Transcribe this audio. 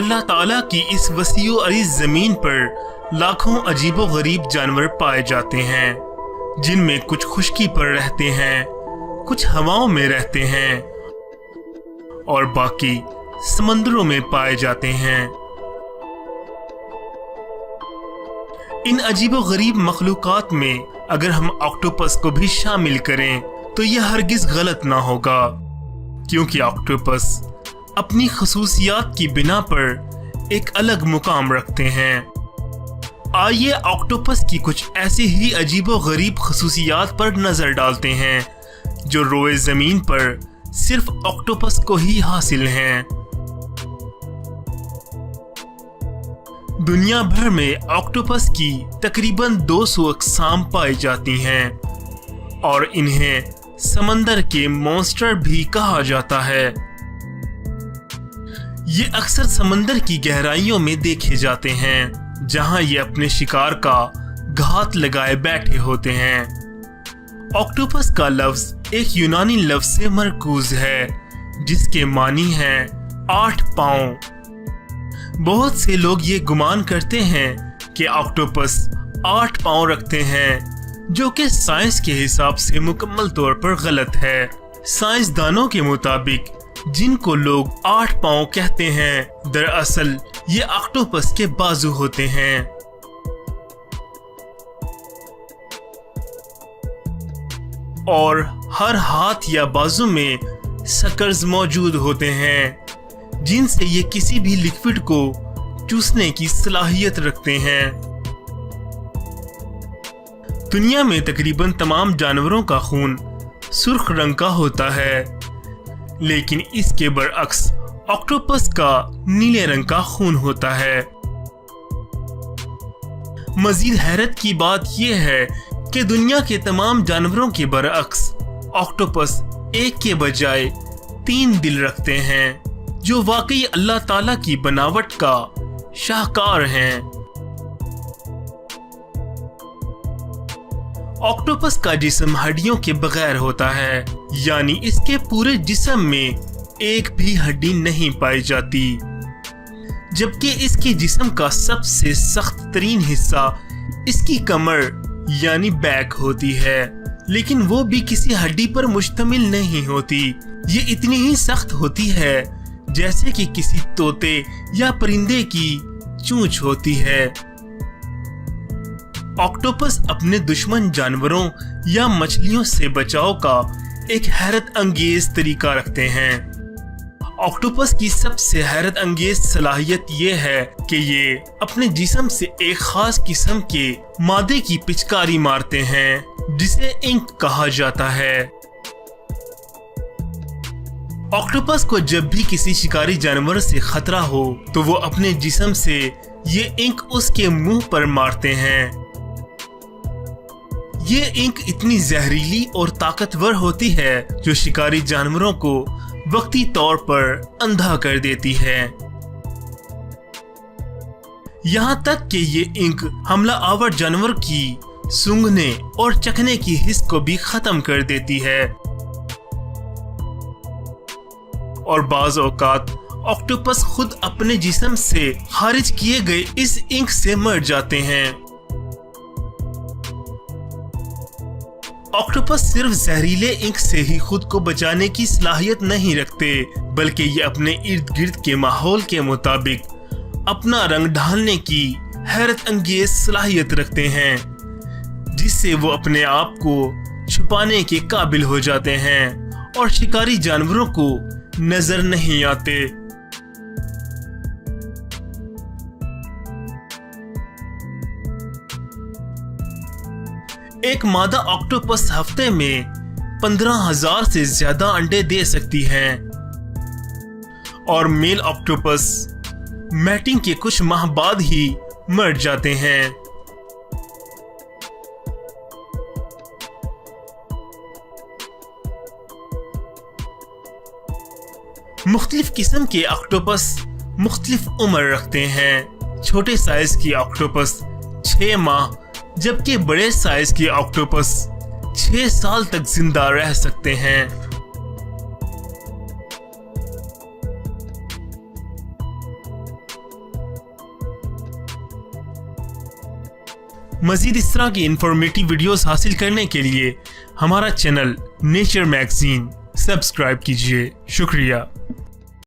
अल्लाह ताला की इस वसीओ अरीज़ ज़मीन पर लाखों अजीबो गरीब जानवर पाए जाते हैं, जिनमें कुछ खुश्की पर रहते हैं, कुछ हवाओं में रहते हैं और बाकी समंदरों में पाए जाते हैं। इन अजीबो गरीब मखलूकात में अगर हम ऑक्टोपस को भी शामिल करें तो यह हरगिज गलत ना होगा, क्योंकि ऑक्टोपस अपनी खसूसियात की बिना पर एक अलग मुकाम रखते हैं। आइए ऑक्टोपस की कुछ ऐसी ही अजीबो गरीब खसूसियात पर नजर डालते हैं जो रोए जमीन पर सिर्फ ऑक्टोपस को ही हासिल हैं। दुनिया भर में ऑक्टोपस की तकरीबन 200 अक़साम पाई जाती हैं और इन्हें समंदर के मॉन्स्टर भी कहा जाता है। ये अक्सर समंदर की गहराइयों में देखे जाते हैं, जहां ये अपने शिकार का घात लगाए बैठे होते हैं। ऑक्टोपस का लफ्ज एक यूनानी लफ्ज से मरकूज है, जिसके मानी है 8 पांव। बहुत से लोग ये गुमान करते हैं कि ऑक्टोपस 8 पांव रखते हैं, जो कि साइंस के हिसाब से मुकम्मल तौर पर गलत है। साइंसदानों के मुताबिक जिनको लोग 8 पांव कहते हैं, दरअसल ये ऑक्टोपस के बाजू होते हैं। और हर हाथ या बाजू में सकर्स मौजूद होते हैं, जिनसे ये किसी भी लिक्विड को चूसने की सलाहियत रखते हैं। दुनिया में तकरीबन तमाम जानवरों का खून सुर्ख रंग का होता है, लेकिन इसके बरअक्स ऑक्टोपस का नीले रंग का खून होता है। मजीद हैरत की बात यह है कि दुनिया के तमाम जानवरों के बरअक्स ऑक्टोपस एक के बजाय 3 दिल रखते हैं, जो वाकई अल्लाह ताला की बनावट का शाहकार हैं। ऑक्टोपस का जिस्म हड्डियों के बगैर होता है, यानी इसके पूरे जिस्म में एक भी हड्डी नहीं पाई जाती, जबकि इसके जिस्म का सबसे सख्त तरीन हिस्सा इसकी कमर यानी बैक होती है, लेकिन वो भी किसी हड्डी पर मुश्तमिल नहीं होती। ये इतनी ही सख्त होती है जैसे कि किसी तोते या परिंदे की चोंच होती है। ऑक्टोपस अपने दुश्मन जानवरों या मछलियों से बचाव का एक हैरत अंगेज तरीका रखते हैं। ऑक्टोपस की सबसे हैरत अंगेज सलाहियत ये है कि ये अपने जिस्म से एक खास किस्म के मादे की पिचकारी मारते हैं, जिसे इंक कहा जाता है। ऑक्टोपस को जब भी किसी शिकारी जानवर से खतरा हो तो वो अपने जिस्म से ये इंक उसके मुंह पर मारते हैं। ये इंक इतनी जहरीली और ताकतवर होती है जो शिकारी जानवरों को वक्ती तौर पर अंधा कर देती है। यहाँ तक कि ये इंक हमला आवर जानवर की सूंघने और चखने की हिस्स को भी खत्म कर देती है। और बाज़ औकात ऑक्टोपस खुद अपने जिस्म से खारिज किए गए इस इंक से मर जाते हैं। ऑक्टोपस सिर्फ जहरीले इंक से ही खुद को बचाने की सलाहियत नहीं रखते, बल्कि ये अपने इर्द गिर्द के माहौल के मुताबिक अपना रंग ढालने की हैरत अंगेज सलाहियत रखते हैं, जिससे वो अपने आप को छुपाने के काबिल हो जाते हैं और शिकारी जानवरों को नजर नहीं आते। एक मादा ऑक्टोपस हफ्ते में 15,000 से ज्यादा अंडे दे सकती है और मेल ऑक्टोपस मैटिंग के कुछ माह बाद ही मर जाते हैं। मुख्तलिफ किस्म के ऑक्टोपस मुख्तलिफ उम्र रखते हैं। छोटे साइज की ऑक्टोपस 6 माह, जबकि बड़े साइज के ऑक्टोपस 6 साल तक जिंदा रह सकते हैं। مزید اس طرح کی انفارمیٹیو ویڈیوز حاصل کرنے کے لیے ہمارا چینل نیچر میگزین سبسکرائب کیجیے۔ شکریہ۔